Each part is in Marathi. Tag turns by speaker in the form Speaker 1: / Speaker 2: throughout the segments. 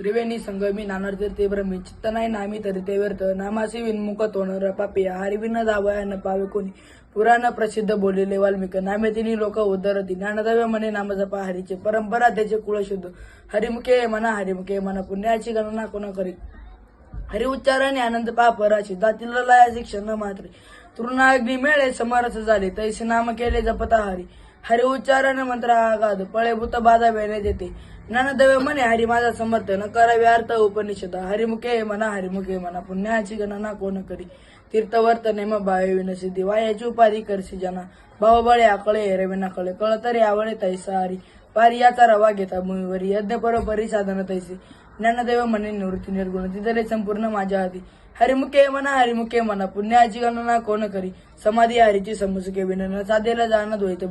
Speaker 1: त्रिवेणी संगमी नानार्थी ब्रह्मी चित्त नाही नामी तरी ते व्यर्थ नामासी विन्मुख तोंड पापिया हरिविन दावया न पावे कोणी पुराण प्रसिद्ध बोललेले वाल्मिक नामे तिनी लोक उद्धरती ज्ञानदाव्य म्हणे नाम जपा हरीचे परंपरा त्याचे कुळ शुद्ध हरिमुखे म्हणा हरिमुखे म्हणा पुण्याची गणना कोण करी हरि उच्चाराने आनंद पाप राशी जातील लया शिक्षण मात्रे तृणाग्नी मेळे समरस झाले तैसे नाम केले जपता हरी हरि उच्चाराने मंत्र आगाध पळे भूत बाधा वेणे देते ज्ञानदेव म्हणे हरी माझा समर्थ न करावे अर्थ उपनिषद हरिमुखे म्हणा पुण्याची गणना कोण करी तीर्थवर्त नेम भावे विनसिद्धी वायाची उपाधी करसी जना भावबळे आकळे हेरवे नकळे कळ तरी आवळे तैसा हरी पारी याचा रवा घेता भूमीवरी यज्ञ परोपरी साधन तैसे ज्ञानदेव म्हणे निवृत्ती निर्गुण तिथले संपूर्ण माझ्या हाती हरिमुखे म्हणा पुण्याची गणना कोण करी समाधी हरीची समजुके विनन साधेला जाणं द्वैत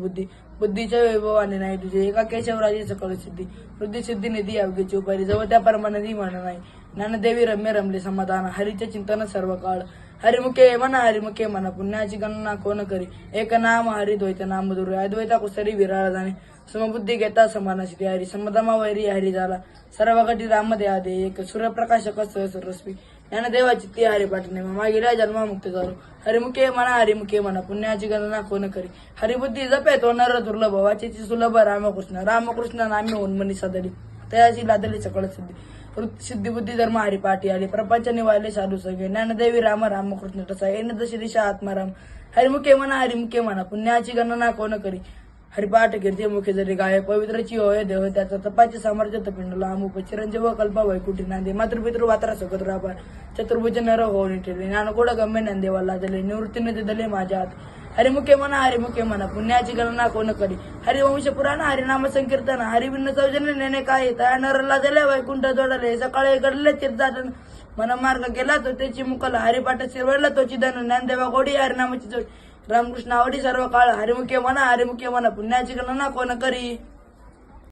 Speaker 1: बुद्धीच्या वैभवाने नाही तुझे एका केशवराजी सकळ सिद्धी वृद्धी सिद्धी निधी अवघेची उपारी जवळ त्या परमानदी म्हण नाही ज्ञानदेवी रम्य रमले समाधान हरीचे चिंतन सर्व काळ हरिमुखे म्हणा पुण्याची गणना कोण करी एक नाम हरी द्वैत नाम दुर्य अद्वैता कुसरी विराळ जाणे समबुद्धी घेता समानाशी हरी समदमा वैरी हरी झाला सर्व गटी रामदे आदे एक सूर्यप्रकाशक सहस्रस्वी ज्ञानदेवा चित्ती हरी पाठणे मागील जन्मामुक्त झालो हरिमुखे म्हणा पुण्याची गणना कोण करी हरिबुद्धी जपे तो नर दुर्लभ वाचेची सुलभ रामकृष्ण नामे उन्मनी सदरी तयाची लादली सकळ सिद्धी बुद्धी धर्म हरिपाठी आली प्रपंच निवाले साधू सगळे ज्ञानदेवी रामकृष्ण तसा येण दशी दिशा आत्माराम हरिमुखे म्हणा पुण्याची गणना कोण करी हरिपाठ कीर्ती मुखे जरी गाय पवित्रची होय देव त्याचा तपाचे सामर्थ्य तपिंडला अमुप चिरंजीव कल्पा वैकुंठी नांदे मातृपितृ वात्रा सकत रापार चतुर्भुज नर होऊन ठेवले ज्ञानकोड गम्य नंदेवाला झाले निवृत्तीने दिले माझ्या हात हरिमुखे म्हणा पुण्याची गणना कोण करी हरिवंश पुराण हरिनाम संकीर्तन हरिभिन्न सौजन्य नेणे काय त्या नरला दिले वैकुंठ जोडले सकाळी घडले तीर्थाटन मन मार्ग गेला तो त्याची मुकला हरिपाठ शिरवडला तोची धन ज्ञानदेवा गोडी हरिनामाची जोड रामकृष्ण आवडी सर्व काळ हरिमुखे म्हणा पुण्याची गणना कोण करी